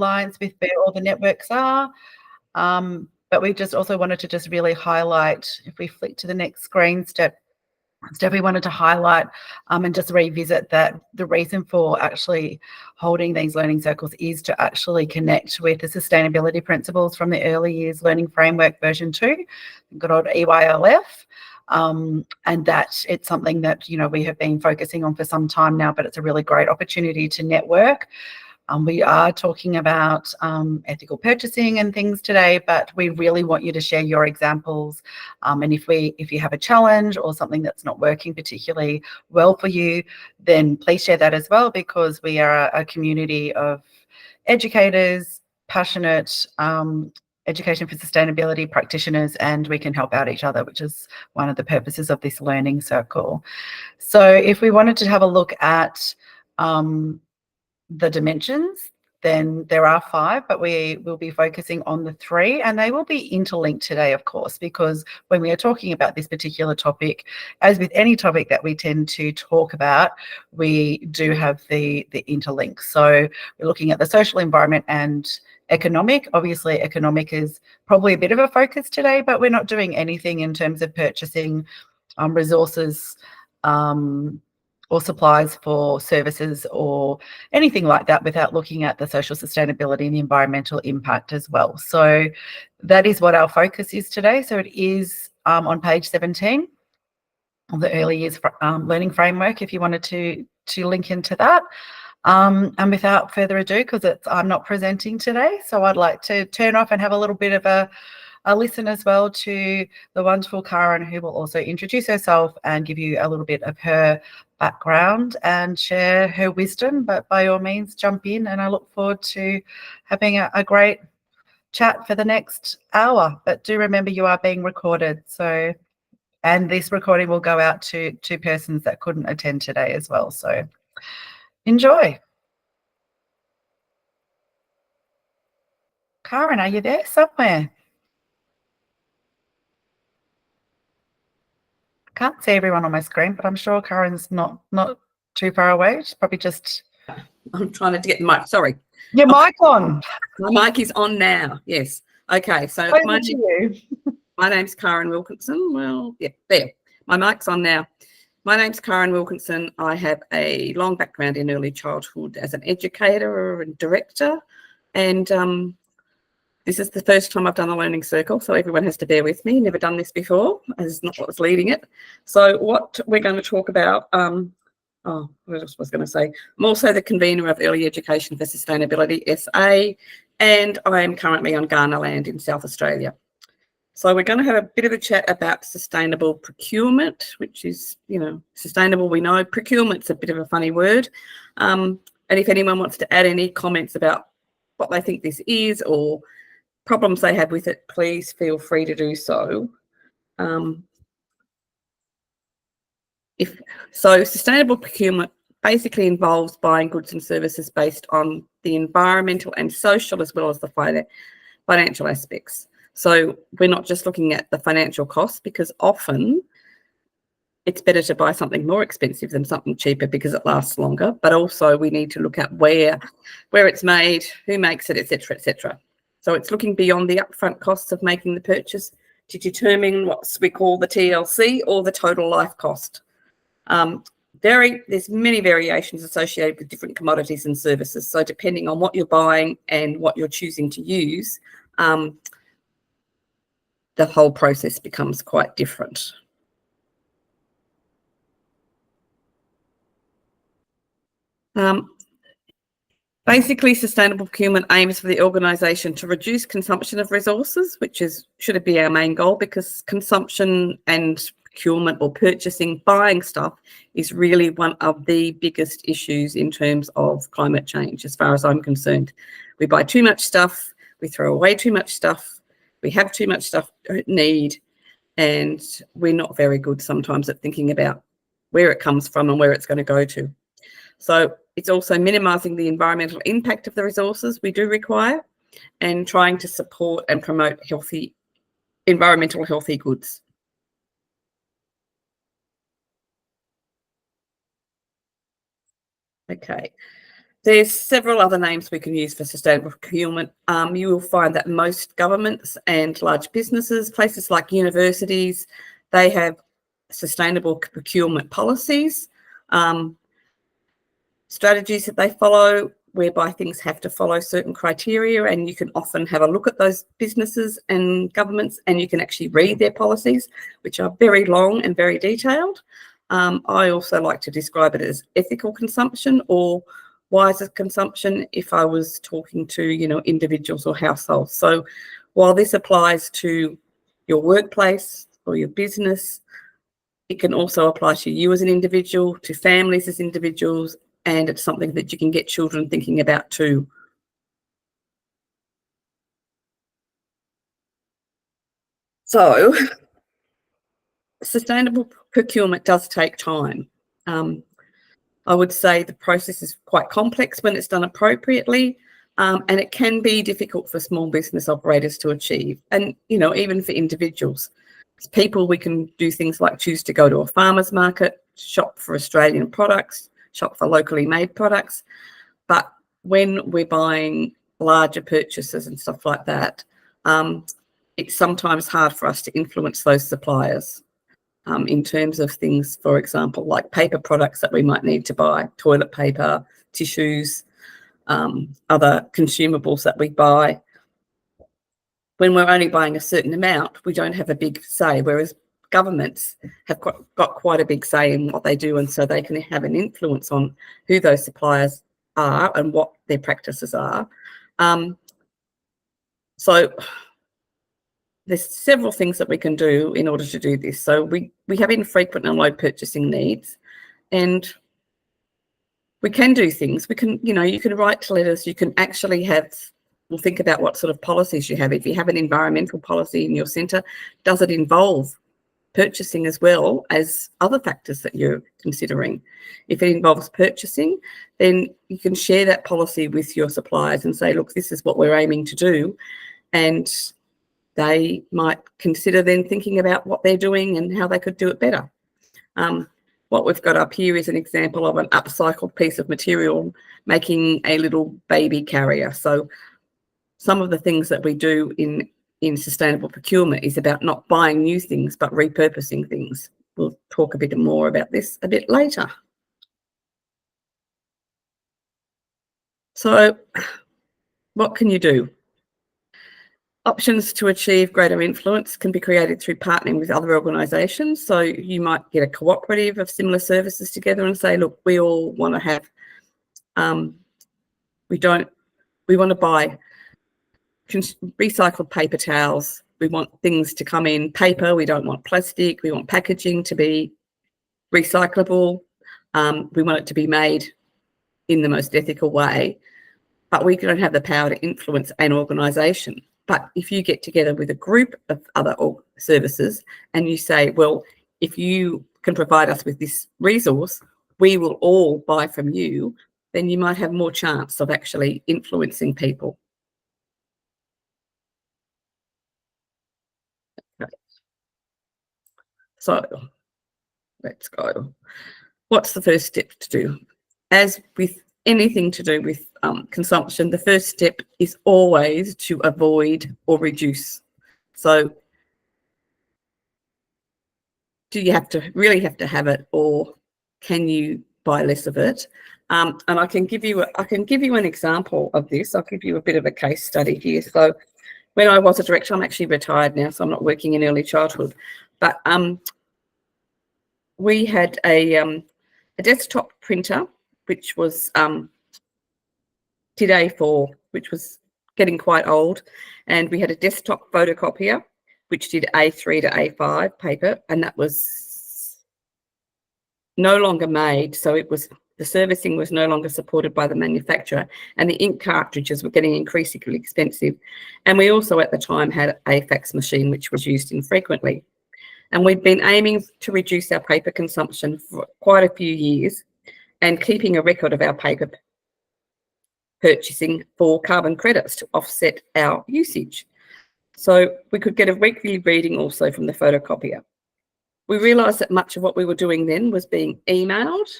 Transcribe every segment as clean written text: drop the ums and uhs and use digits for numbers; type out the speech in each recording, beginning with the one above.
alliance with where all the networks are. But we just also wanted to just really highlight, if we flick to the next screen, Steph, we wanted to highlight and just revisit that the reason for actually holding these learning circles is to actually connect with the sustainability principles from the Early Years Learning Framework version 2, good old EYLF. And that it's something that, you know, we have been focusing on for some time now, but it's a really great opportunity to network. We are talking about ethical purchasing and things today, but we really want you to share your examples. And if you have a challenge or something that's not working particularly well for you, then please share that as well, because we are a community of educators, passionate education for sustainability practitioners, and we can help out each other, which is one of the purposes of this learning circle. So if we wanted to have a look at the dimensions, then there are 5, but we will be focusing on the 3, and they will be interlinked today, of course, because when we are talking about this particular topic, as with any topic that we tend to talk about, we do have the interlink. So we're looking at the social, environment and economic. Obviously, economic is probably a bit of a focus today, but we're not doing anything in terms of purchasing resources or supplies for services or anything like that without looking at the social sustainability and the environmental impact as well. So that is what our focus is today. So it is on page 17 of the Early Years Learning Framework, if you wanted to link into that. And without further ado, because I'm not presenting today, so I'd like to turn off and have a little bit of a listen as well to the wonderful Karen, who will also introduce herself and give you a little bit of her background and share her wisdom. But by all means, jump in, and I look forward to having a great chat for the next hour. But do remember, you are being recorded, so, and this recording will go out to persons that couldn't attend today as well. So enjoy. Karen, are you there somewhere? Can't see everyone on my screen, but I'm sure Karen's not too far away. She's probably just... I'm trying to get the mic. Sorry. Your mic on. My mic is on now. Yes. Okay. So my name's Karen Wilkinson. Well, yeah, there. My mic's on now. My name's Karen Wilkinson. I have a long background in early childhood as an educator and director, and this is the first time I've done a learning circle, so everyone has to bear with me. Never done this before, as not what was leading it. So what we're going to talk about, what else was I going to say? I'm also the convener of Early Education for Sustainability, SA, and I am currently on Ghana land in South Australia. So we're going to have a bit of a chat about sustainable procurement, which is, you know, sustainable, we know. Procurement's a bit of a funny word. And if anyone wants to add any comments about what they think this is or problems they have with it, please feel free to do so. Sustainable procurement basically involves buying goods and services based on the environmental and social as well as the financial aspects. So we're not just looking at the financial costs, because often it's better to buy something more expensive than something cheaper because it lasts longer, but also we need to look at where it's made, who makes it, etc., etc. So it's looking beyond the upfront costs of making the purchase to determine what we call the TLC, or the total life cost. There's many variations associated with different commodities and services. So depending on what you're buying and what you're choosing to use, the whole process becomes quite different. Basically, sustainable procurement aims for the organisation to reduce consumption of resources, which should be our main goal, because consumption and procurement, or purchasing, buying stuff, is really one of the biggest issues in terms of climate change, as far as I'm concerned. We buy too much stuff, we throw away too much stuff, we have too much stuff we don't need, and we're not very good sometimes at thinking about where it comes from and where it's going to go to. So it's also minimising the environmental impact of the resources we do require, and trying to support and promote environmental healthy goods. Okay, There's several other names we can use for sustainable procurement. You will find that most governments and large businesses, places like universities, they have sustainable procurement policies, strategies that they follow, whereby things have to follow certain criteria, and you can often have a look at those businesses and governments and you can actually read their policies, which are very long and very detailed. I also like to describe it as ethical consumption or wiser consumption if I was talking to, individuals or households. So while this applies to your workplace or your business, it can also apply to you as an individual, to families as individuals, and it's something that you can get children thinking about too. So sustainable procurement does take time. I would say the process is quite complex when it's done appropriately, and it can be difficult for small business operators to achieve. And, even for individuals. As people, we can do things like choose to go to a farmer's market, shop for Australian products, shop for locally made products. But when we're buying larger purchases and stuff like that, it's sometimes hard for us to influence those suppliers. In terms of things, for example, like paper products that we might need to buy, toilet paper, tissues, other consumables that we buy. When we're only buying a certain amount, we don't have a big say, whereas governments have got quite a big say in what they do, and so they can have an influence on who those suppliers are and what their practices are. So there's several things that we can do in order to do this. So we have infrequent and low purchasing needs, and we can do things. We can, you can write to letters. You can actually we'll think about what sort of policies you have. If you have an environmental policy in your centre, does it involve purchasing as well as other factors that you're considering? If it involves purchasing, then you can share that policy with your suppliers and say, look, this is what we're aiming to do. And they might consider then thinking about what they're doing and how they could do it better. What we've got up here is an example of an upcycled piece of material making a little baby carrier. So some of the things that we do in sustainable procurement is about not buying new things, but repurposing things. We'll talk a bit more about this a bit later. So what can you do? Options to achieve greater influence can be created through partnering with other organisations. So you might get a cooperative of similar services together and say, look, we all want to have, we want to buy recycled paper towels. We want things to come in paper. We don't want plastic. We want packaging to be recyclable. We want it to be made in the most ethical way, but we don't have the power to influence an organisation. But if you get together with a group of other services and you say, well, if you can provide us with this resource, we will all buy from you, then you might have more chance of actually influencing people. Okay. So let's go. What's the first step to do? As with anything to do with consumption, the first step is always to avoid or reduce. So do you really have to have it, or can you buy less of it? And I can give you an example of this. I'll give you a bit of a case study here. So when I was a director, I'm actually retired now, so I'm not working in early childhood, but we had a desktop printer, which was did A4, which was getting quite old, and we had a desktop photocopier, which did A3 to A5 paper, and that was no longer made. So the servicing was no longer supported by the manufacturer, and the ink cartridges were getting increasingly expensive. And we also at the time had a fax machine, which was used infrequently. And we'd been aiming to reduce our paper consumption for quite a few years and keeping a record of our paper purchasing for carbon credits to offset our usage. So we could get a weekly reading also from the photocopier. We realised that much of what we were doing then was being emailed.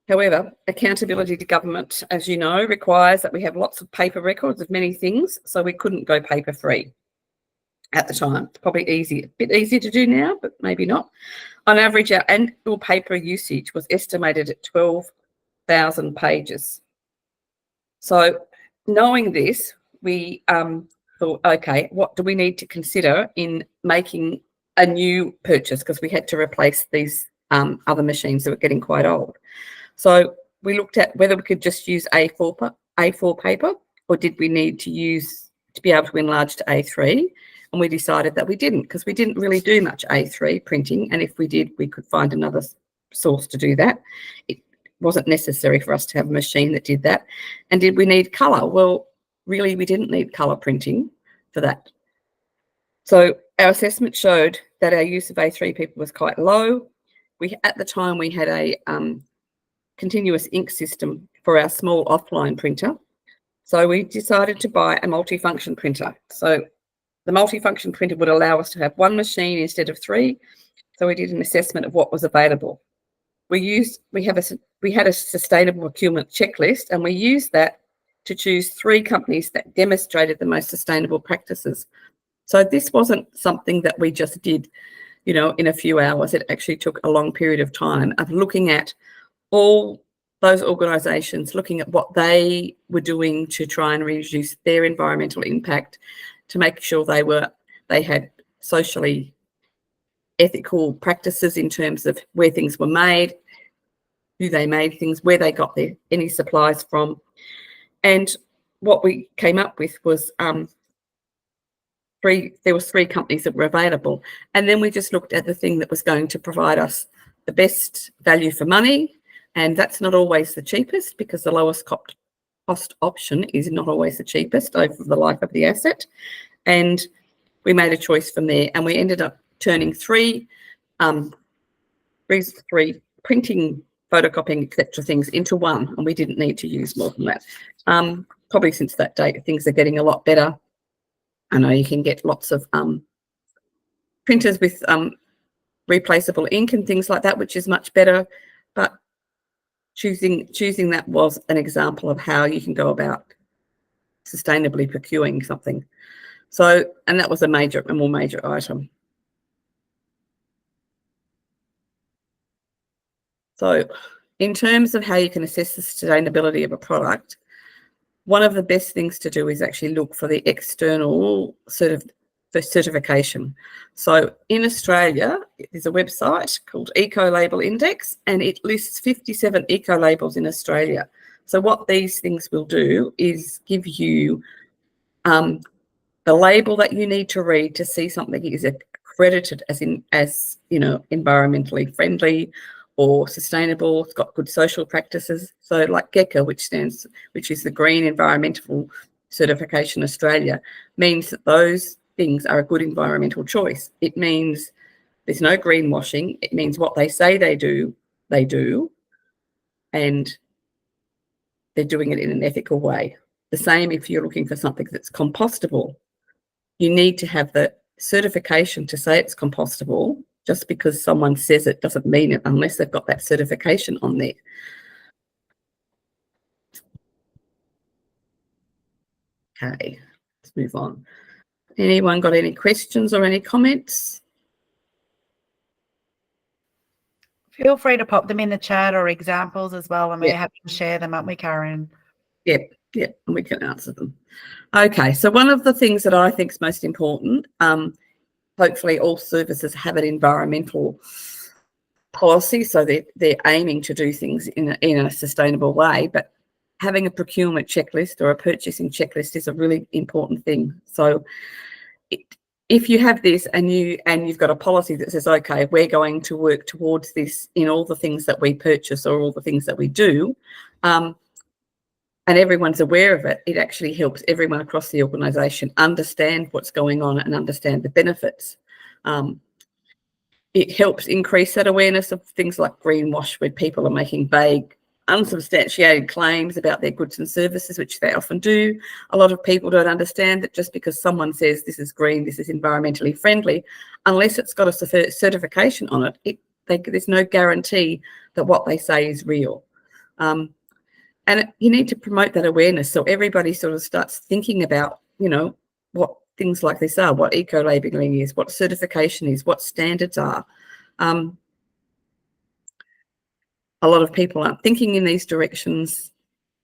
However, accountability to government, as you know, requires that we have lots of paper records of many things, so we couldn't go paper free at the time. It's probably a bit easier to do now, but maybe not. On average, our annual paper usage was estimated at 12,000 pages. So knowing this, we thought, okay, what do we need to consider in making a new purchase? Because we had to replace these other machines that were getting quite old. So we looked at whether we could just use A4 paper, or did we need to be able to enlarge to A3? And we decided that we didn't, because we didn't really do much A3 printing. And if we did, we could find another source to do that. It wasn't necessary for us to have a machine that did that. And did we need colour? Well, really, we didn't need colour printing for that. So our assessment showed that our use of A3 paper was quite low. At the time, we had a continuous ink system for our small offline printer. So we decided to buy a multifunction printer. So the multifunction printer would allow us to have one machine instead of three. So we did an assessment of what was available. We had a sustainable procurement checklist, and we used that to choose 3 companies that demonstrated the most sustainable practices. So this wasn't something that we just did, in a few hours. It actually took a long period of time of looking at all those organisations, looking at what they were doing to try and reduce their environmental impact, to make sure they had socially ethical practices in terms of where things were made, who they made things, where they got any supplies from. And what we came up with was there was 3 companies that were available. And then we just looked at the thing that was going to provide us the best value for money. And that's not always the cheapest, because the lowest cost option is not always the cheapest over the life of the asset. And we made a choice from there, and we ended up turning 3 printing, photocopying, etc. things into one, and we didn't need to use more than that. Probably since that date, things are getting a lot better. I know you can get lots of printers with replaceable ink and things like that, which is much better. But choosing that was an example of how you can go about sustainably procuring something. So, and that was a more major item. So in terms of how you can assess the sustainability of a product, one of the best things to do is actually look for the external certification. So in Australia, there's a website called Eco Label Index, and it lists 57 eco labels in Australia. So what these things will do is give you the label that you need to read to see something is accredited as environmentally friendly or sustainable. It's got good social practices. So like GECA, which is the Green Environmental Certification Australia, means that those things are a good environmental choice. It means there's no greenwashing. It means what they say they do, and they're doing it in an ethical way. The same if you're looking for something that's compostable. You need to have the certification to say it's compostable. Just because someone says it doesn't mean it unless they've got that certification on there. Okay, let's move on. Anyone got any questions or any comments? Feel free to pop them in the chat or examples as well, and we're happy to share them, aren't we, Karen? Yep, and we can answer them. Okay, so one of the things that I think is most important, hopefully all services have an environmental policy, so they're aiming to do things in a sustainable way, but having a procurement checklist or a purchasing checklist is a really important thing. So if you have this and you've got a policy that says, okay, we're going to work towards this in all the things that we purchase or all the things that we do, and everyone's aware of it, it actually helps everyone across the organisation understand what's going on and understand the benefits. It helps increase that awareness of things like greenwash, where people are making vague, unsubstantiated claims about their goods and services, which they often do. A lot of people don't understand that just because someone says this is green, this is environmentally friendly, unless it's got a certification on it, there's no guarantee that what they say is real. And you need to promote that awareness so everybody sort of starts thinking about, what things like this are, what eco-labelling is, what certification is, what standards are. A lot of people aren't thinking in these directions.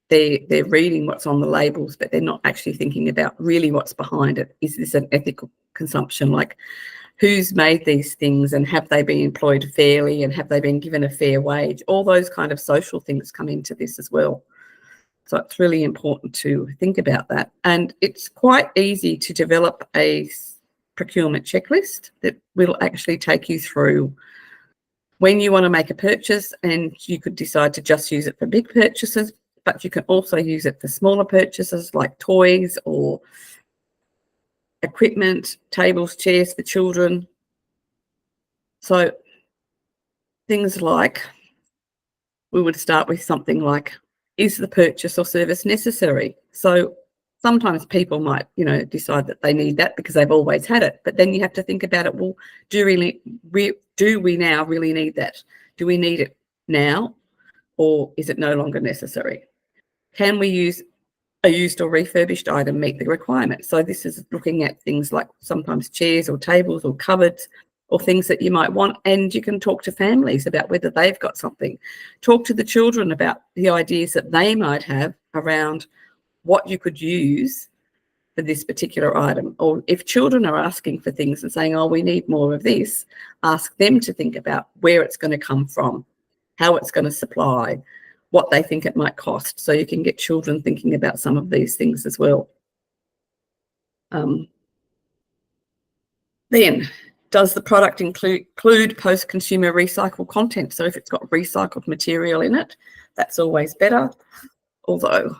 They're reading what's on the labels, but they're not actually thinking about really what's behind it. Is this an ethical consumption? Like, who's made these things, and have they been employed fairly, and have they been given a fair wage? All those kind of social things come into this as well. So it's really important to think about that. And it's quite easy to develop a procurement checklist that will actually take you through when you want to make a purchase, and you could decide to just use it for big purchases, but you can also use it for smaller purchases like toys or equipment, tables, chairs for children. So things like, we would start with something like, is the purchase or service necessary? So sometimes people might, decide that they need that because they've always had it. But then you have to think about it. Well, do we now really need that? Do we need it now, or is it no longer necessary? Can we use a used or refurbished item meet the requirement? So this is looking at things like sometimes chairs or tables or cupboards or things that you might want, and you can talk to families about whether they've got something. Talk to the children about the ideas that they might have around what you could use for this particular item. Or if children are asking for things and saying, oh, we need more of this, ask them to think about where it's going to come from, how it's going to supply, what they think it might cost. So you can get children thinking about some of these things as well. Then, does the product include post-consumer recycled content? So if it's got recycled material in it, that's always better. Although,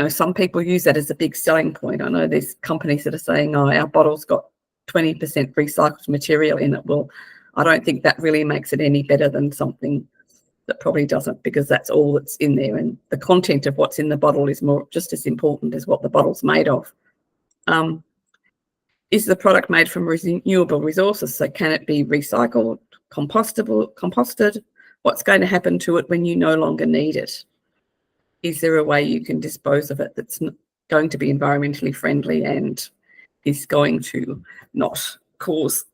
some people use that as a big selling point. I know there's companies that are saying, oh, our bottle's got 20% recycled material in it. Well, I don't think that really makes it any better than something that probably doesn't, because that's all that's in there. And the content of what's in the bottle is just as important as what the bottle's made of. Is the product made from renewable resources? So can it be recycled, composted? What's going to happen to it when you no longer need it? Is there a way you can dispose of it that's going to be environmentally friendly and is going to not cause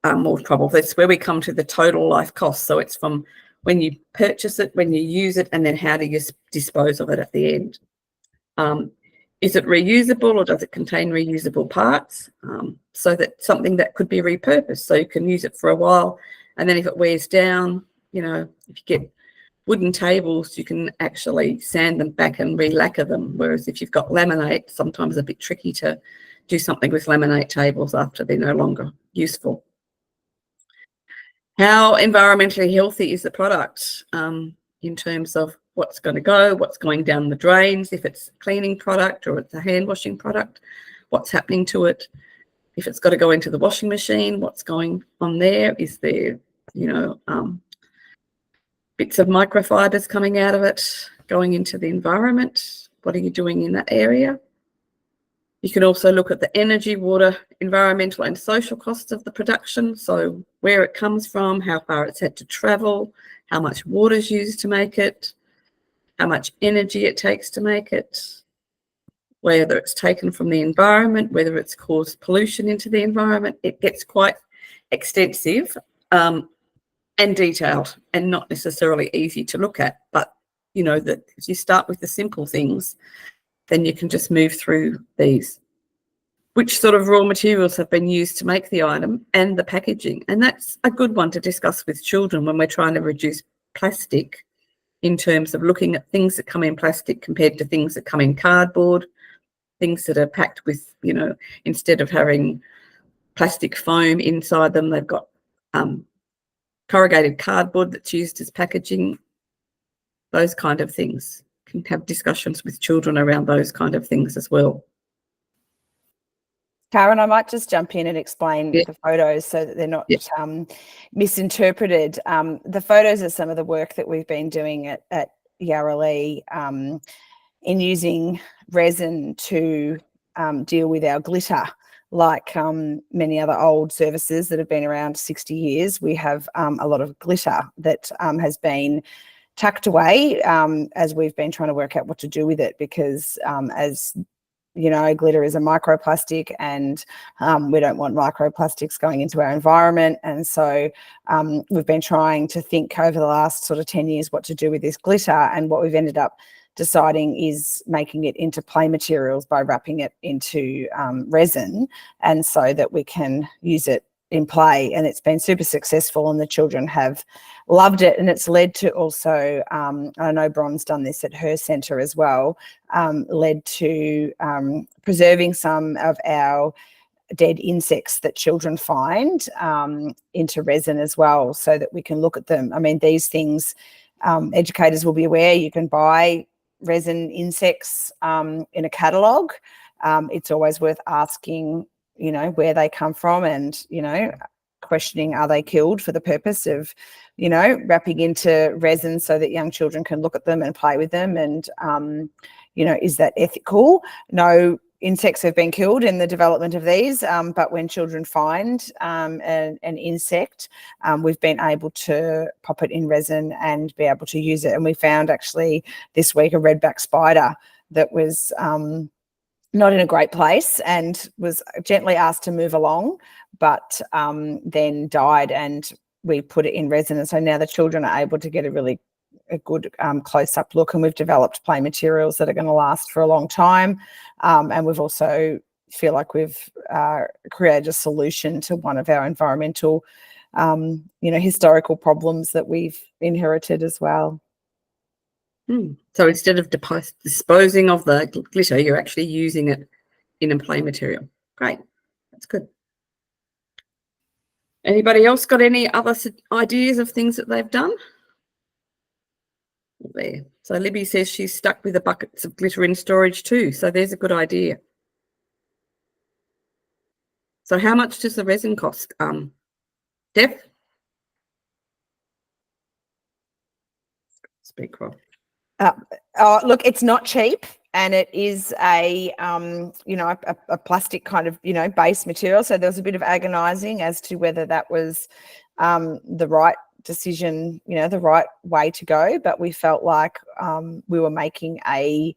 more trouble? That's where we come to the total life cost. So it's from when you purchase it, when you use it, and then how do you dispose of it at the end? Is it reusable, or does it contain reusable parts? So that something that could be repurposed, so you can use it for a while, and then if it wears down, if you get wooden tables, you can actually sand them back and re-lacquer them. Whereas if you've got laminate, sometimes a bit tricky to do something with laminate tables after they're no longer useful. How environmentally healthy is the product in terms of what's going to go, what's going down the drains, if it's a cleaning product or it's a hand washing product, what's happening to it? If it's got to go into the washing machine, what's going on there? Is there, bits of microfibers coming out of it, going into the environment? What are you doing in that area? You can also look at the energy, water, environmental and social costs of the production. So where it comes from, how far it's had to travel, how much water is used to make it, how much energy it takes to make it, whether it's taken from the environment, whether it's caused pollution into the environment. It gets quite extensive and detailed and not necessarily easy to look at. But, that if you start with the simple things, then you can just move through these. Which sort of raw materials have been used to make the item and the packaging? And that's a good one to discuss with children when we're trying to reduce plastic, in terms of looking at things that come in plastic compared to things that come in cardboard, things that are packed with, instead of having plastic foam inside them, they've got corrugated cardboard that's used as packaging. Those kind of things. Can have discussions with children around those kind of things as well. Karen, I might just jump in and explain the photos so that they're not misinterpreted. The photos are some of the work that we've been doing at Yarralee in using resin to deal with our glitter. Like many other old services that have been around 60 years, we have a lot of glitter that has been tucked away as we've been trying to work out what to do with it, because as you know, glitter is a microplastic, and we don't want microplastics going into our environment. And so we've been trying to think over the last sort of 10 years what to do with this glitter, and what we've ended up deciding is making it into play materials by wrapping it into resin, and so that we can use it in play. And it's been super successful, and the children have loved it. And it's led to also, I know Bron's done this at her centre as well, led to preserving some of our dead insects that children find into resin as well, so that we can look at them. I mean, these things, educators will be aware, you can buy resin insects in a catalogue. It's always worth asking, you know, where they come from, and, you know, questioning, are they killed for the purpose of, you know, wrapping into resin so that young children can look at them and play with them, and you know, is that ethical? No insects have been killed in the development of these, but when children find an insect, we've been able to pop it in resin and be able to use it. And we found actually this week a redback spider that was not in a great place and was gently asked to move along, but then died, and we put it in resin. And so now the children are able to get a good close-up look, and we've developed play materials that are going to last for a long time. And we've also feel like we've created a solution to one of our environmental, you know, historical problems that we've inherited as well. So instead of disposing of the glitter, you're actually using it in a play material. Great, that's good. Anybody else got any other ideas of things that they've done? There. So Libby says she's stuck with the buckets of glitter in storage too. So there's a good idea. So how much does the resin cost, Deb? Speak, Rob. Look, it's not cheap, and it is a you know, a plastic kind of, you know, base material. So there was a bit of agonizing as to whether that was the right decision, you know, the right way to go. But we felt like we were making a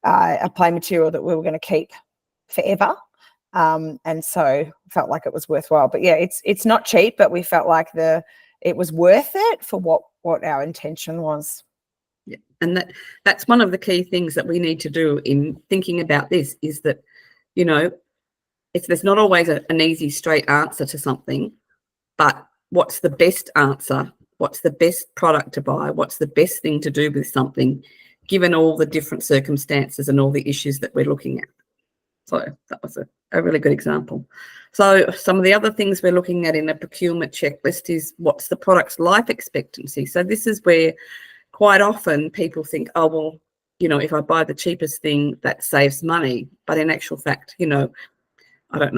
play material that we were going to keep forever, and so felt like it was worthwhile. But yeah, it's not cheap, but we felt like it was worth it for what our intention was. Yeah, and that's one of the key things that we need to do in thinking about this, is that, you know, there's not always an easy straight answer to something, but what's the best answer? What's the best product to buy? What's the best thing to do with something, given all the different circumstances and all the issues that we're looking at? So that was a really good example. So some of the other things we're looking at in a procurement checklist is, what's the product's life expectancy? So this is where quite often people think, oh, well, you know, if I buy the cheapest thing, that saves money. But in actual fact, you know, I don't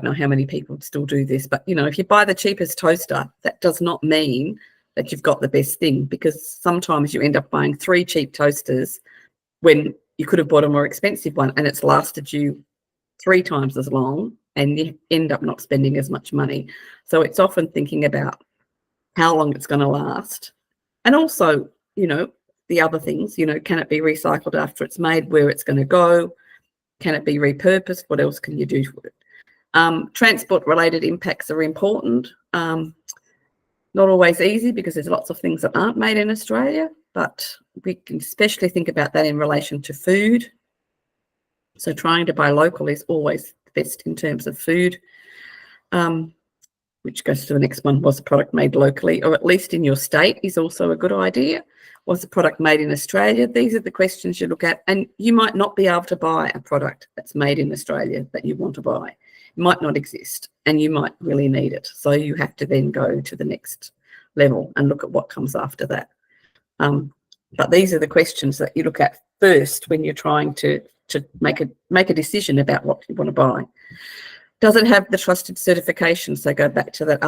know how many people still do this, but, you know, if you buy the cheapest toaster, that does not mean that you've got the best thing, because sometimes you end up buying 3 cheap toasters when you could have bought a more expensive one, and it's lasted you 3 times as long, and you end up not spending as much money. So it's often thinking about how long it's going to last. And also, you know, the other things, you know, can it be recycled after it's made, where it's going to go? Can it be repurposed? What else can you do with it? Transport-related impacts are important. Not always easy, because there's lots of things that aren't made in Australia, but we can especially think about that in relation to food. So trying to buy local is always the best in terms of food, which goes to the next one. Was the product made locally, or at least in your state, is also a good idea. Was the product made in Australia? These are the questions you look at, and you might not be able to buy a product that's made in Australia that you want to buy. It might not exist, and you might really need it. So you have to then go to the next level and look at what comes after that. But these are the questions that you look at first when you're trying to make a decision about what you want to buy. Does it have the trusted certification? So go back to that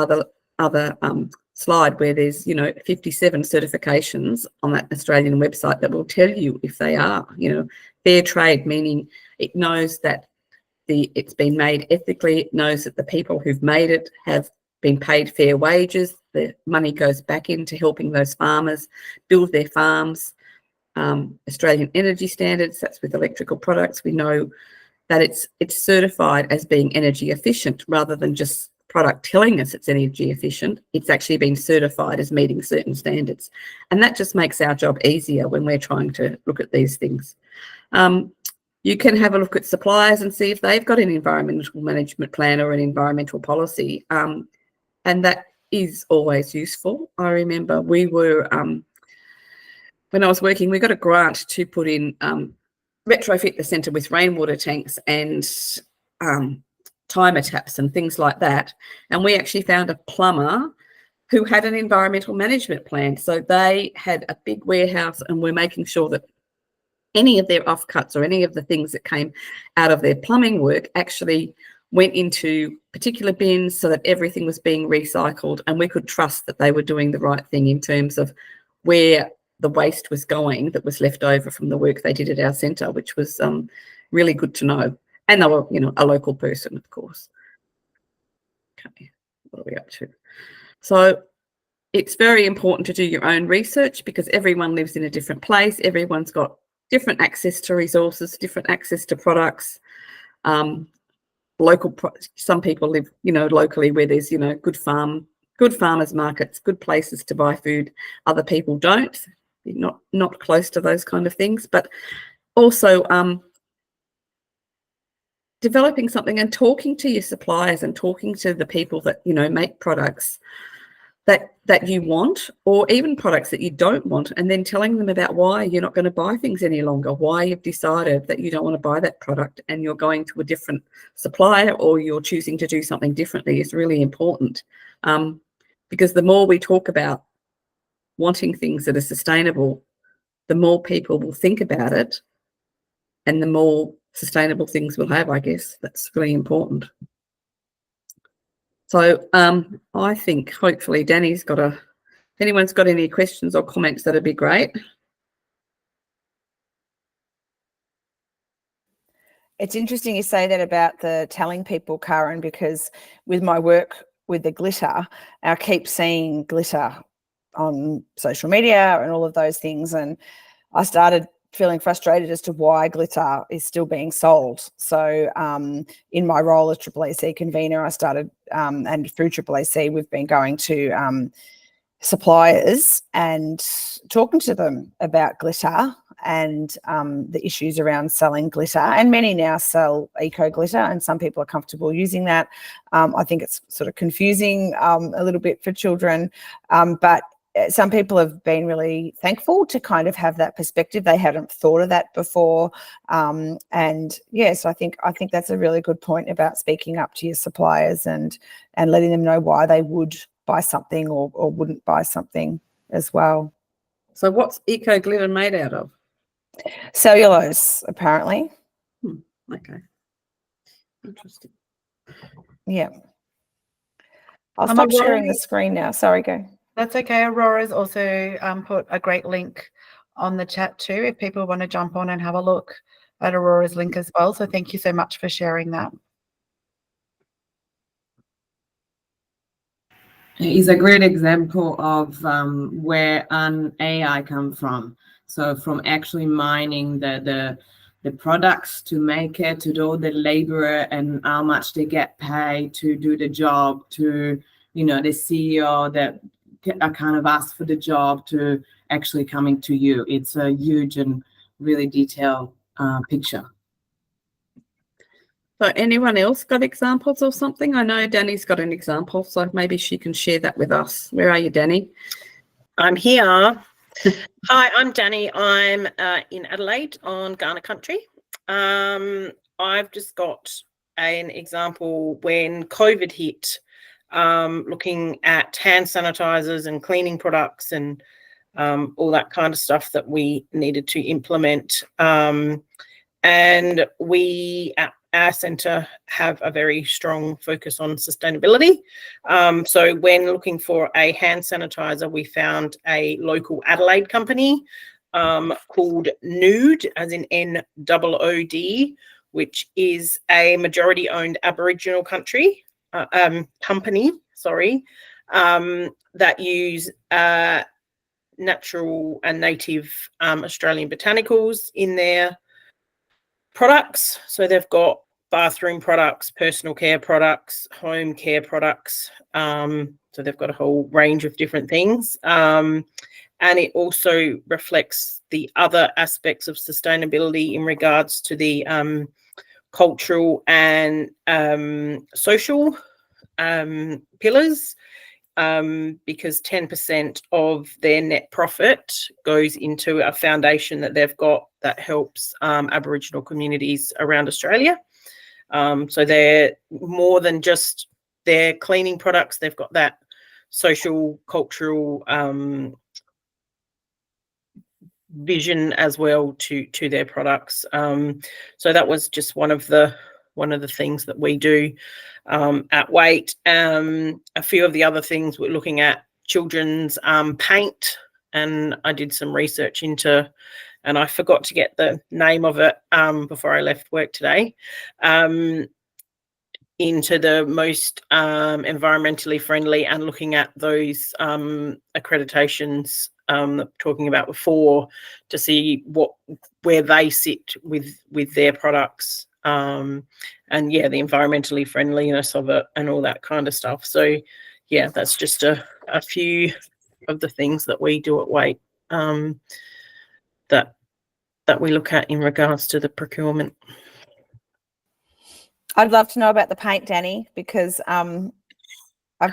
other slide where there's, you know, 57 certifications on that Australian website that will tell you if they are, you know, fair trade, meaning it knows that it's been made ethically. It knows that the people who've made it have been paid fair wages, the money goes back into helping those farmers build their farms. Australian energy standards, that's with electrical products, we know that it's certified as being energy efficient rather than just product telling us it's energy efficient. It's actually been certified as meeting certain standards. And that just makes our job easier when we're trying to look at these things. You can have a look at suppliers and see if they've got an environmental management plan or an environmental policy. And that is always useful. I remember we were, when I was working, we got a grant to put in, retrofit the centre with rainwater tanks and timer taps and things like that. And we actually found a plumber who had an environmental management plan. So they had a big warehouse and were making sure that any of their offcuts or any of the things that came out of their plumbing work actually went into particular bins so that everything was being recycled, and we could trust that they were doing the right thing in terms of where the waste was going that was left over from the work they did at our centre, which was really good to know. And they were, you know, a local person, of course. Okay, what are we up to? So it's very important to do your own research because everyone lives in a different place. Everyone's got different access to resources, different access to products. Some people live, you know, locally where there's, you know, good farmers markets, good places to buy food. Other people don't. Not close to those kind of things, but also developing something and talking to your suppliers and talking to the people that, you know, make products that you want, or even products that you don't want, and then telling them about why you're not going to buy things any longer, why you've decided that you don't want to buy that product and you're going to a different supplier, or you're choosing to do something differently is really important. Because the more we talk about wanting things that are sustainable, the more people will think about it and the more sustainable things we'll have, I guess. That's really important. So I think hopefully Danny's got if anyone's got any questions or comments, that'd be great. It's interesting you say that about the telling people, Karen, because with my work with the glitter, I keep seeing glitter on social media and all of those things. And I started feeling frustrated as to why glitter is still being sold. So in my role as AAAC convener, I started, and through AAAC, we've been going to suppliers and talking to them about glitter and the issues around selling glitter. And many now sell eco glitter, and some people are comfortable using that. I think it's sort of confusing a little bit for children, but some people have been really thankful to kind of have that perspective. They hadn't thought of that before. And yes, I think that's a really good point about speaking up to your suppliers and letting them know why they would buy something or wouldn't buy something as well. So what's eco glitter made out of? Cellulose, apparently. Okay. Interesting. Yeah. I'll stop sharing the screen now. Sorry, go. That's okay. Aurora's also put a great link on the chat too, if people want to jump on and have a look at Aurora's link as well. So thank you so much for sharing that. Is a great example of where an AI come from. So from actually mining the products to make it, to do the labor and how much they get paid to do the job, to, you know, the CEO that kind of asked for the job, to actually coming to you. It's a huge and really detailed picture. So anyone else got examples or something? I know Danny's got an example, so maybe she can share that with us. Where are you, Danny? I'm here. Hi, I'm Danny. I'm in Adelaide on Kaurna country. I've just got an example when COVID hit, looking at hand sanitizers and cleaning products and all that kind of stuff that we needed to implement. And we at our centre have a very strong focus on sustainability. So when looking for a hand sanitizer, we found a local Adelaide company called Nude, as in NOOD, which is a majority-owned Aboriginal company. that use natural and native Australian botanicals in their products. So they've got bathroom products, personal care products, home care products. So they've got a whole range of different things. And it also reflects the other aspects of sustainability in regards to the cultural and social pillars, because 10% of their net profit goes into a foundation that they've got that helps Aboriginal communities around Australia. So they're more than just their cleaning products. They've got that social, cultural vision as well to their products. So that was just one of the things that we do at Weight. A few of the other things we're looking at children's paint, and I did some research into, and I forgot to get the name of it before I left work today, into the most environmentally friendly, and looking at those accreditations talking about before, to see where they sit with their products, and yeah, the environmentally friendliness of it and all that kind of stuff. So yeah, that's just a few of the things that we do at Weight that we look at in regards to the procurement. I'd love to know about the paint, Danny, because I've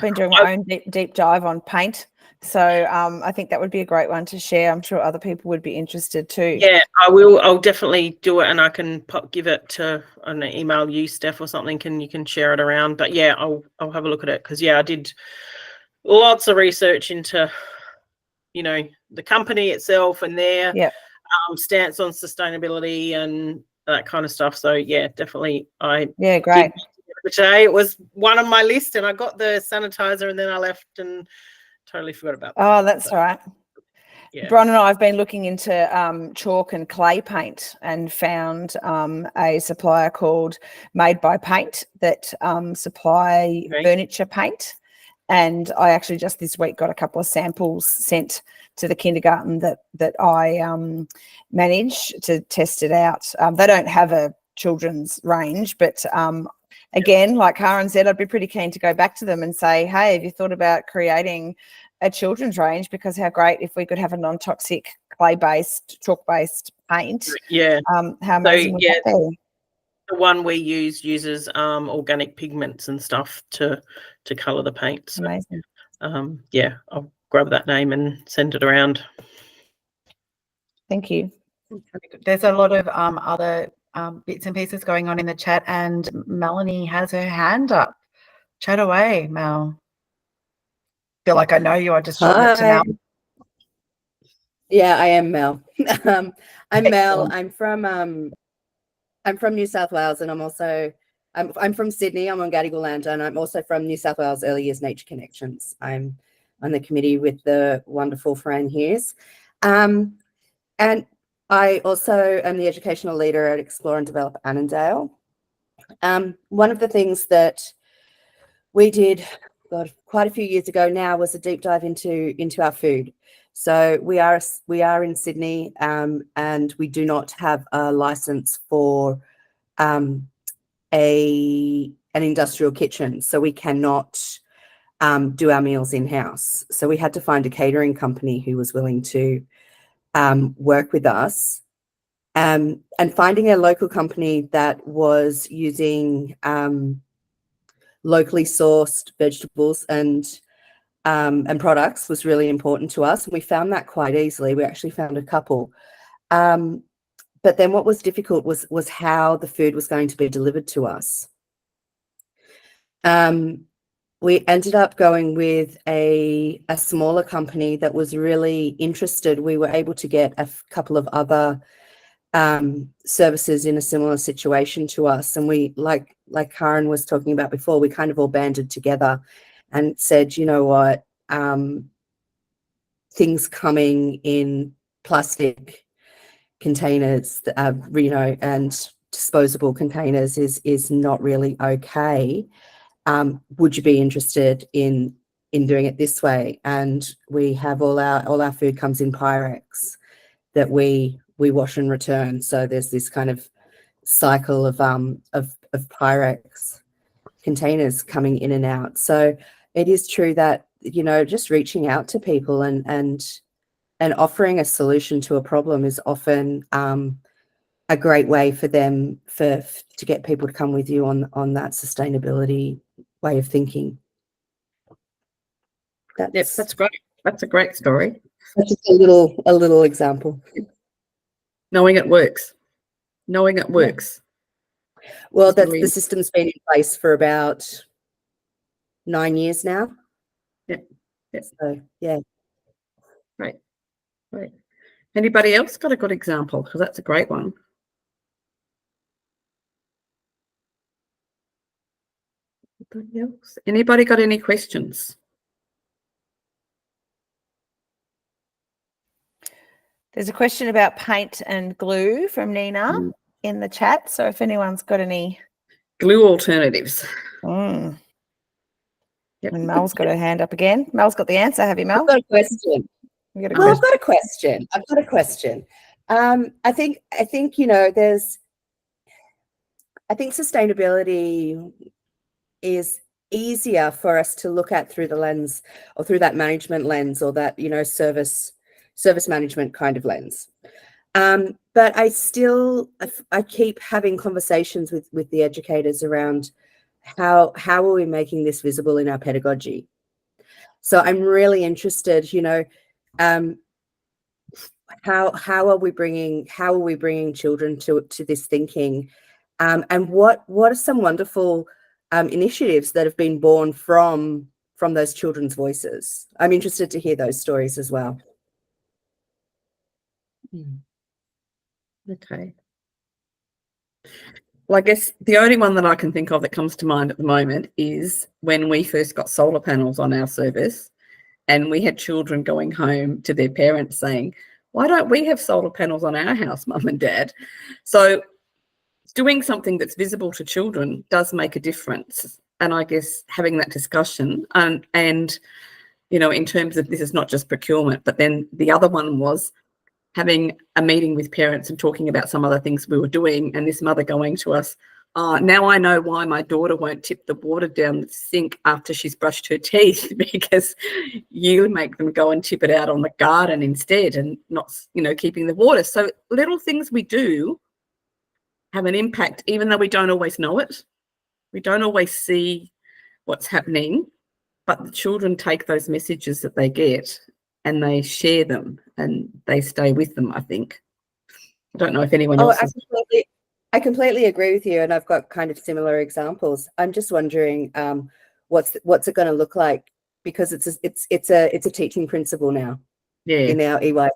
been doing my own deep dive on paint. So I think that would be a great one to share. I'm sure other people would be interested too. Yeah, I will. I'll definitely do it, and I can give it to an email you, Steph, or something, and you can share it around. But yeah, I'll have a look at it, because yeah, I did lots of research into, you know, the company itself and their stance on sustainability and that kind of stuff. So yeah, definitely. Great. Today it was one on my list, and I got the sanitizer, and then I left and totally forgot about that. Oh, that's all right. Yeah. Bron and I have been looking into chalk and clay paint, and found a supplier called Made by Paint that supply furniture paint. And I actually just this week got a couple of samples sent to the kindergarten that I manage to test it out. They don't have a children's range, but again, like Karen said, I'd be pretty keen to go back to them and say, hey, have you thought about creating a children's range? Because how great if we could have a non-toxic clay-based, chalk-based paint. Yeah. How amazing would that be? The one we uses organic pigments and stuff to colour the paint. So, amazing. Yeah, I'll grab that name and send it around. Thank you. There's a lot of other bits and pieces going on in the chat, and Melanie has her hand up. Chat away, Mel. Feel like I know you. I just shot it to Mel. Yeah, I am Mel. I'm Mel. I'm from New South Wales, and I'm from Sydney. I'm on Gadigal land, and I'm also from New South Wales Early Years Nature Connections. I'm on the committee with the wonderful Fran Hughes. And I also am the educational leader at Explore and Develop Annandale. One of the things that we did quite a few years ago now was a deep dive into our food. So we are in Sydney, and we do not have a license for an industrial kitchen, so we cannot do our meals in-house. So we had to find a catering company who was willing to work with us, and finding a local company that was using locally sourced vegetables and products was really important to us. And we found that quite easily. We actually found a couple. But then what was difficult was how the food was going to be delivered to us. We ended up going with a smaller company that was really interested. We were able to get a couple of other services in a similar situation to us. And we, like Karen was talking about before, we kind of all banded together and said, you know what, things coming in plastic containers, and disposable containers is not really okay. Would you be interested in in doing it this way, and we have all our food comes in Pyrex that we wash and return. So there's this kind of cycle of Pyrex containers coming in and out. So it is true that, you know, just reaching out to people and offering a solution to a problem is often a great way for them to get people to come with you on that sustainability way of thinking. Yes, that's great. That's a great story. That's just a little example. Knowing it works. Knowing it works. Well, That's the system's been in place for about 9 years now. Yeah. So, yeah. Right. Anybody else got a good example? Because that's a great one. Anybody else? Anybody got any questions? There's a question about paint and glue from Nina in the chat. So if anyone's got any glue alternatives. Yep. And Yep. Mel's got her hand up again. Mel's got the answer. Have you, Mel? I've got a question. You got a Oh, question? I've got a question. I think, you know, I think sustainability is easier for us to look at through the lens, or through that management lens, or that, you know, service management kind of lens. But I keep having conversations with the educators around how are we making this visible in our pedagogy. So I'm really interested, you know, how are we bringing children to this thinking, and what are some wonderful initiatives that have been born from those children's voices. I'm interested to hear those stories as well. Okay. Well, I guess the only one that I can think of that comes to mind at the moment is when we first got solar panels on our service, and we had children going home to their parents saying, "Why don't we have solar panels on our house, Mum and Dad?" So doing something that's visible to children does make a difference. And I guess having that discussion and you know, in terms of, this is not just procurement, but then the other one was having a meeting with parents and talking about some other things we were doing, and this mother going to us, "Now I know why my daughter won't tip the water down the sink after she's brushed her teeth, because you make them go and tip it out on the garden instead, and not, you know, keeping the water." So little things we do have an impact, even though we don't always know it. We don't always see what's happening, but the children take those messages that they get and they share them and they stay with them, I think. I don't know if anyone else is... I completely agree with you, and I've got kind of similar examples. I'm just wondering what's it going to look like, because it's a teaching principle now in our EY.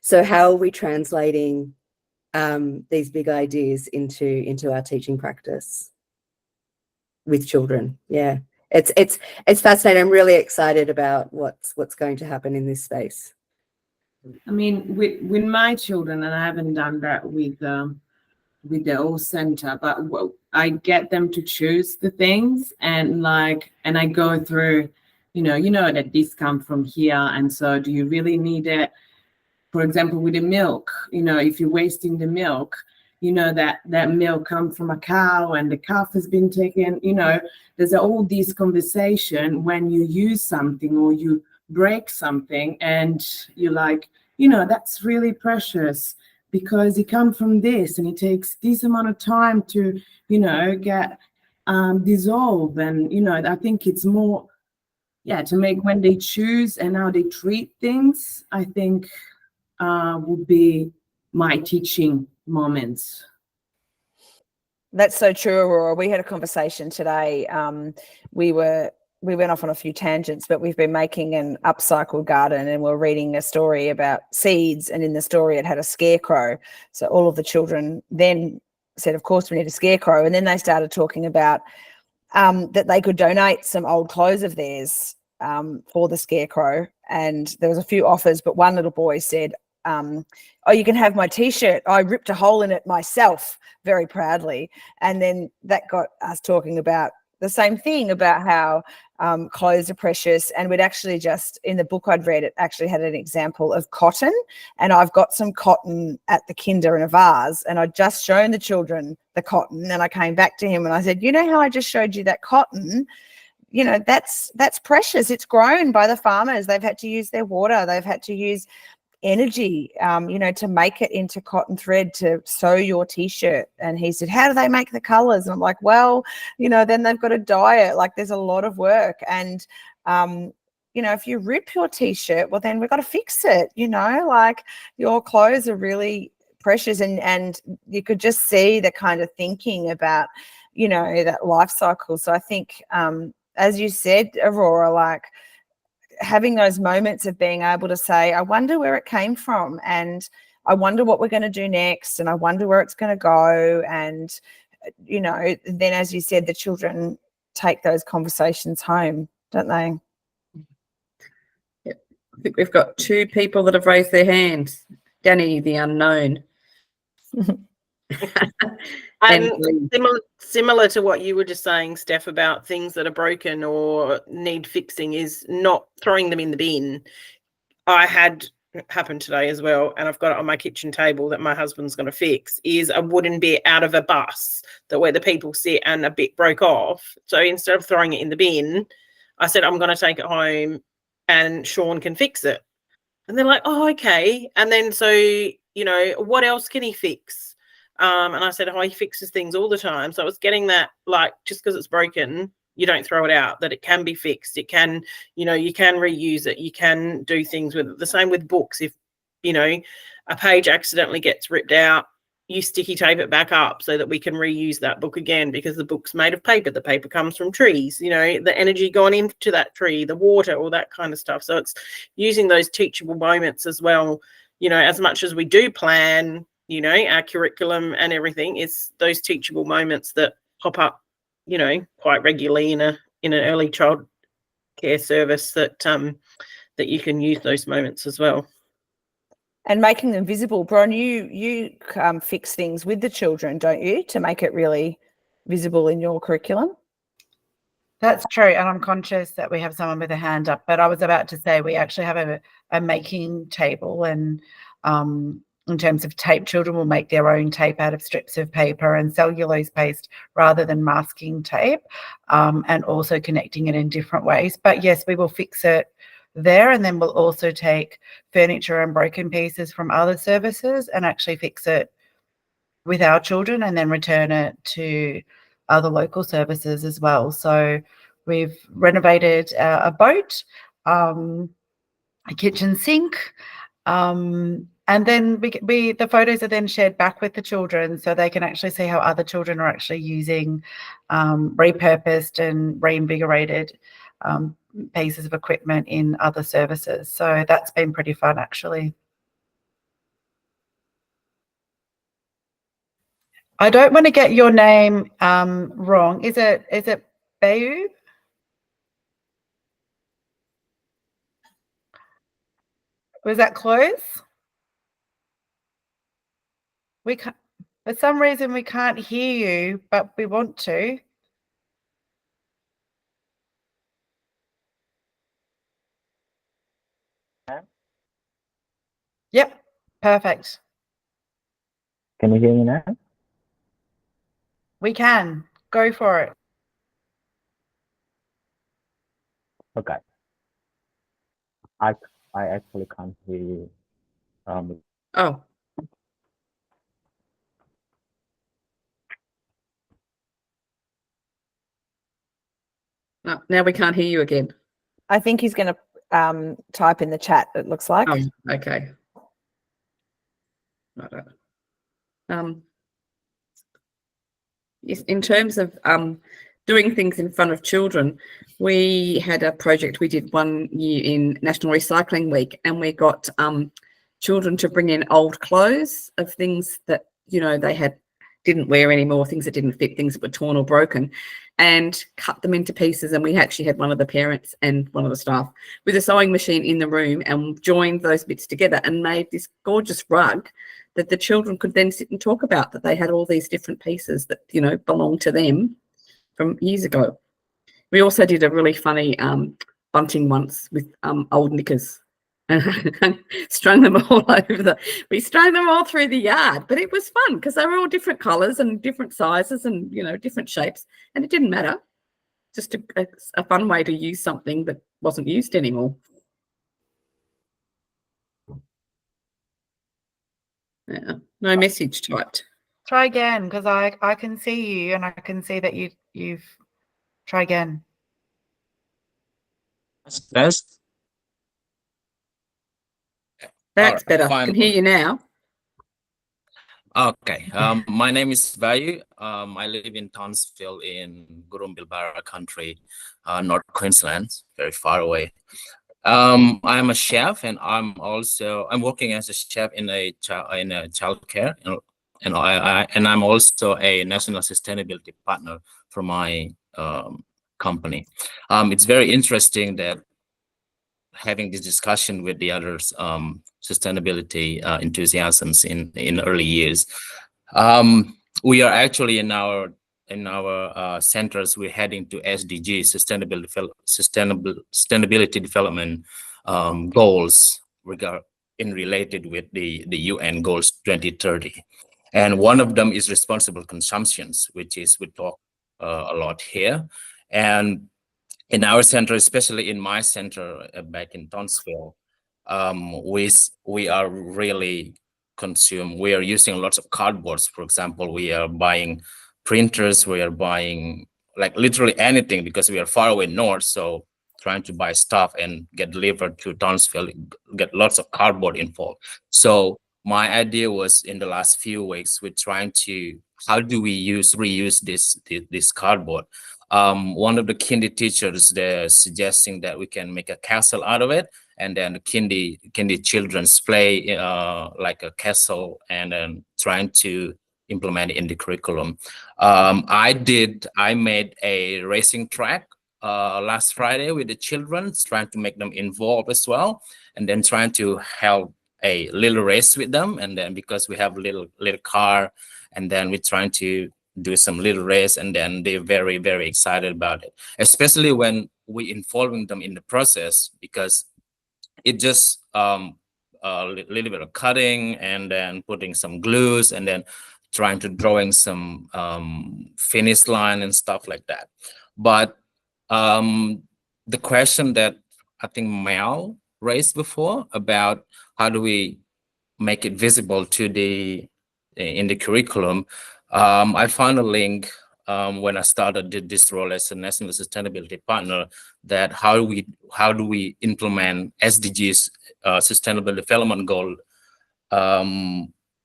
So how are we translating these big ideas into our teaching practice with children? Yeah, it's fascinating. I'm really excited about what's going to happen in this space. I mean, with my children, and I haven't done that with the old center, but I get them to choose the things, and I go through, you know that this comes from here, and so do you really need it? For example, with the milk, you know, if you're wasting the milk, you know that milk comes from a cow and the calf has been taken. You know, there's all this conversation when you use something or you break something, and you're like, you know, that's really precious because it comes from this, and it takes this amount of time to, you know, get dissolved. And, you know, I think it's more, to make when they choose and how they treat things, I think would be my teaching moments. That's so true, Aurora. We had a conversation today. We went off on a few tangents, but we've been making an upcycled garden, and we're reading a story about seeds, and in the story it had a scarecrow. So all of the children then said, of course we need a scarecrow. And then they started talking about that they could donate some old clothes of theirs for the scarecrow. And there was a few offers, but one little boy said, "Oh, you can have my t-shirt. I ripped a hole in it myself," very proudly. And then that got us talking about the same thing about how clothes are precious. And we'd actually just, in the book I'd read, it actually had an example of cotton. And I've got some cotton at the kinder in a vase, and I'd just shown the children the cotton. And I came back to him and I said, you know how I just showed you that cotton? You know, that's precious. It's grown by the farmers. They've had to use their water. They've had to use energy, you know, to make it into cotton thread to sew your t-shirt. And he said, how do they make the colors? And I'm like, well, you know, then they've got to dye it. Like, there's a lot of work. And you know, if you rip your t-shirt, well, then we've got to fix it. You know, like, your clothes are really precious. And you could just see the kind of thinking about, you know, that life cycle. So I think, as you said, Aurora, like, having those moments of being able to say, I wonder where it came from, and I wonder what we're going to do next, and I wonder where it's going to go. And, you know, then, as you said, the children take those conversations home, don't they? Yep. I think we've got 2 people that have raised their hands. Danny, the unknown. And similar to what you were just saying, Steph, about things that are broken or need fixing, is not throwing them in the bin. I had happened today as well, and I've got it on my kitchen table that my husband's going to fix, is a wooden bit out of a bus that where the people sit and a bit broke off. So instead of throwing it in the bin, I said, I'm going to take it home and Sean can fix it. And they're like, oh, okay. And then, so, you know, what else can he fix? And I said, oh, he fixes things all the time. So I was getting that, like, just because it's broken, you don't throw it out, that it can be fixed. It can, you know, you can reuse it. You can do things with it. The same with books. If, you know, a page accidentally gets ripped out, you sticky tape it back up so that we can reuse that book again, because the book's made of paper. The paper comes from trees, you know, the energy gone into that tree, the water, all that kind of stuff. So it's using those teachable moments as well, you know, as much as we do plan, you know, our curriculum and everything, it's those teachable moments that pop up, you know, quite regularly in an early child care service, that that you can use those moments as well. And making them visible. Bron, you fix things with the children, don't you, to make it really visible in your curriculum? That's true, and I'm conscious that we have someone with a hand up, but I was about to say we actually have a making table, and in terms of tape, children will make their own tape out of strips of paper and cellulose paste rather than masking tape, and also connecting it in different ways. But yes, we will fix it there, and then we'll also take furniture and broken pieces from other services and actually fix it with our children and then return it to other local services as well. So we've renovated a boat, a kitchen sink, and then the photos are then shared back with the children so they can actually see how other children are actually using repurposed and reinvigorated pieces of equipment in other services. So that's been pretty fun, actually. I don't want to get your name wrong. Is it Bayu? Was that close? We can't, for some reason we can't hear you, but we want to. Yep, perfect. Can you hear me now? We can. Go for it. Okay. I actually can't hear you. Oh. No, now we can't hear you again. I think he's going to type in the chat, it looks like. Oh, okay. Yes, in terms of doing things in front of children, we had a project we did one year in National Recycling Week, and we got children to bring in old clothes of things that, you know, they didn't wear anymore, things that didn't fit, things that were torn or broken, and cut them into pieces. And we actually had one of the parents and one of the staff with a sewing machine in the room and joined those bits together and made this gorgeous rug that the children could then sit and talk about, that they had all these different pieces that, you know, belonged to them from years ago. We also did a really funny bunting once with old knickers and strung them all we strung them all through the yard, but it was fun because they were all different colours and different sizes and, you know, different shapes, and it didn't matter. Just a fun way to use something that wasn't used anymore. Yeah, no message typed. Try again, because I can see you and I can see that you've try again. Test. That's Alright, better. I fine. can hear you now. Okay. My name is Vayu. I live in Townsville in Gurrumbilbara country, North Queensland, very far away. I'm a chef, and I'm working as a chef in a childcare, and I'm also a national sustainability partner for my company. It's very interesting that having this discussion with the others sustainability enthusiasms in early years. We are actually in our centers, we're heading to SDG, sustainability development goals related with the UN goals 2030. And one of them is responsible consumptions, which is we talk a lot here. And in our center, especially in my center back in Townsville, we are really we are using lots of cardboards. For example, we are buying printers, we are buying like literally anything because we are far away north. So trying to buy stuff and get delivered to Townsville, get lots of cardboard involved. So my idea was in the last few weeks, we're trying to, how do we reuse this cardboard? One of the kindy teachers, they're suggesting that we can make a castle out of it, and then the kindy children's play like a castle, and then trying to implement it in the curriculum. I made a racing track last Friday with the children, trying to make them involved as well, and then trying to help a little race with them. And then because we have a little car, and then we're trying to do some little race, and then they're very, very excited about it, especially when we involving them in the process, because it just a little bit of cutting and then putting some glues and then trying to drawing some finish line and stuff like that. But the question that I think Mel raised before about how do we make it visible to in the curriculum, I found a link when I did this role as a national sustainability partner, that how do we implement SDGs, sustainable development goal,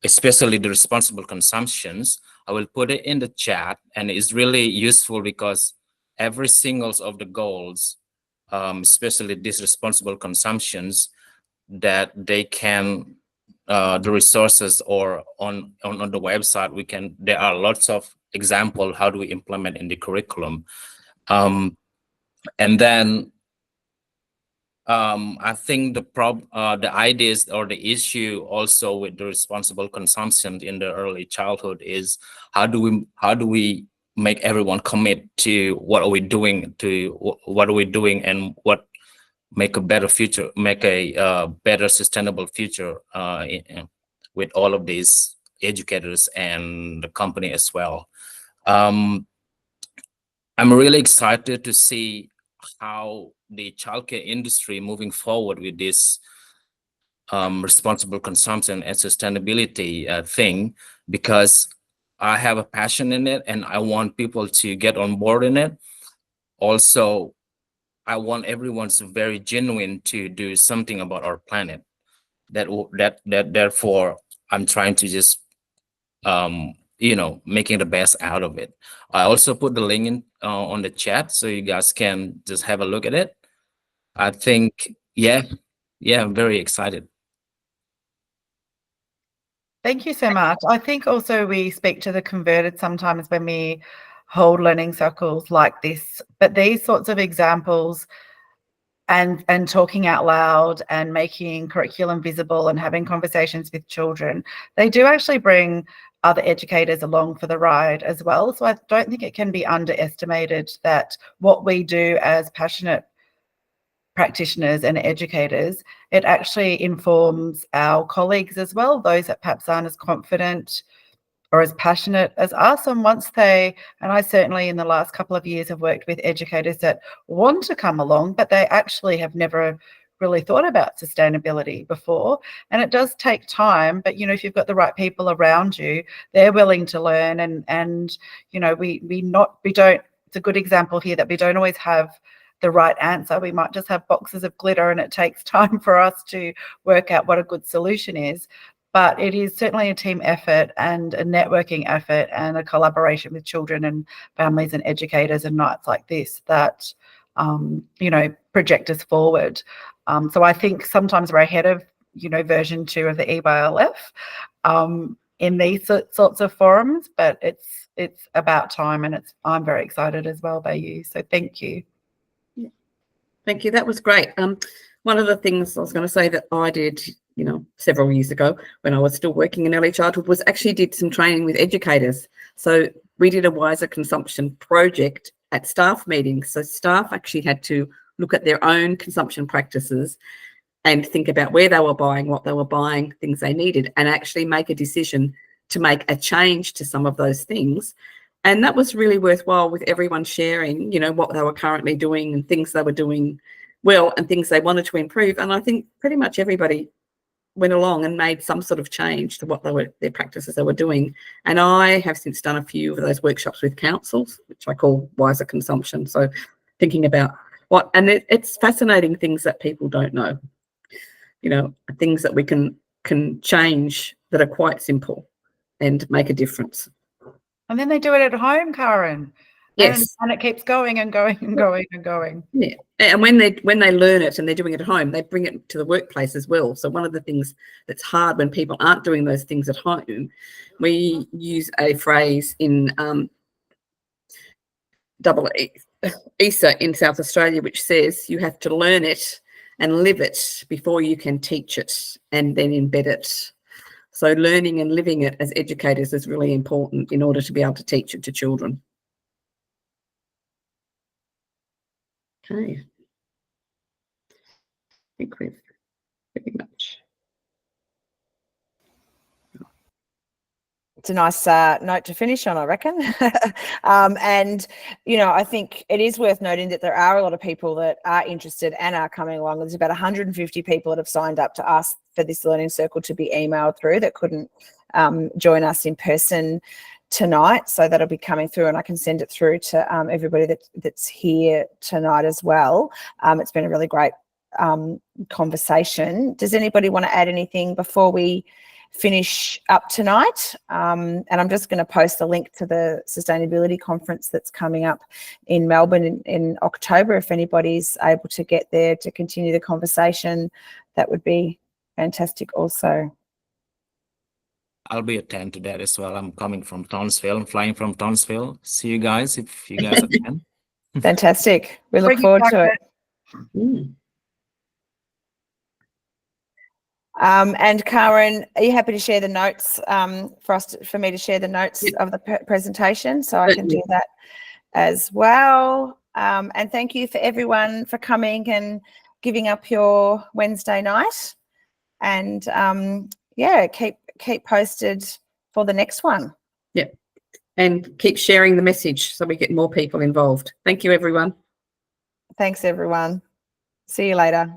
especially the responsible consumptions. I will put it in the chat, and it's really useful because every single of the goals, especially these responsible consumptions, that they can the resources or on the website, there are lots of examples how do we implement in the curriculum. And then I think the ideas or the issue also with the responsible consumption in the early childhood is how do we make everyone commit to what are we doing and what make a better future, make a better sustainable future with all of these educators and the company as well. I'm really excited to see how the childcare industry moving forward with this responsible consumption and sustainability thing, because I have a passion in it and I want people to get on board in it. Also, I want everyone's very genuine to do something about our planet. Therefore, I'm trying to just making the best out of it. I also put the link in on the chat so you guys can just have a look at it. I think, yeah, I'm very excited. Thank you so much. I think also we speak to the converted sometimes when we hold learning circles like this, but these sorts of examples and talking out loud and making curriculum visible and having conversations with children, they do actually bring other educators along for the ride as well. So I don't think it can be underestimated that what we do as passionate practitioners and educators, it actually informs our colleagues as well, those that perhaps aren't as confident or as passionate as us. And once they, and I certainly in the last couple of years have worked with educators that want to come along, but they actually have never really thought about sustainability before. And it does take time, but, you know, if you've got the right people around you, they're willing to learn. And you know, we don't, it's a good example here that we don't always have the right answer. We might just have boxes of glitter, and it takes time for us to work out what a good solution is. But it is certainly a team effort and a networking effort and a collaboration with children and families and educators and nights like this that, you know, project us forward. So I think sometimes we're ahead of, you know, version 2 of the EBILF in these sorts of forums, but it's about time, and I'm very excited as well by you. So thank you. Thank you. That was great. One of the things I was going to say that I did, you know, several years ago when I was still working in early childhood was actually did some training with educators. So we did a wiser consumption project at staff meetings. So staff actually had to look at their own consumption practices and think about where they were buying, what they were buying, things they needed, and actually make a decision to make a change to some of those things. And that was really worthwhile, with everyone sharing, you know, what they were currently doing and things they were doing well and things they wanted to improve. And I think pretty much everybody went along and made some sort of change to what their practices they were doing. And I have since done a few of those workshops with councils, which I call wiser consumption. So thinking about it's fascinating things that people don't know, you know, things that we can change that are quite simple and make a difference. And then they do it at home, Karen. Yes. And it keeps going and going and going and going. Yeah. And when they learn it and they're doing it at home, they bring it to the workplace as well. So one of the things that's hard when people aren't doing those things at home, we use a phrase in ESA in South Australia, which says you have to learn it and live it before you can teach it and then embed it. So learning and living it as educators is really important in order to be able to teach it to children. Okay. I think we've pretty much. It's a nice note to finish on, I reckon. And, you know, I think it is worth noting that there are a lot of people that are interested and are coming along. There's about 150 people that have signed up to ask for this learning circle to be emailed through that couldn't join us in person tonight. So that'll be coming through, and I can send it through to everybody that's here tonight as well. It's been a really great conversation. Does anybody want to add anything before we finish up tonight? And I'm just going to post a link to the sustainability conference that's coming up in Melbourne in October. If anybody's able to get there to continue the conversation, that would be fantastic also. I'll be attend to that as well. I'm coming from Townsville. I'm flying from Townsville. See you guys if you guys attend. Fantastic. We look forward to it. Mm. And Karen, are you happy to share the notes for me to share the notes of the presentation, so I can do that as well? And thank you for everyone for coming and giving up your Wednesday night. And yeah, keep posted for the next one. Yeah, and keep sharing the message so we get more people involved. Thank you, everyone. Thanks, everyone. See you later.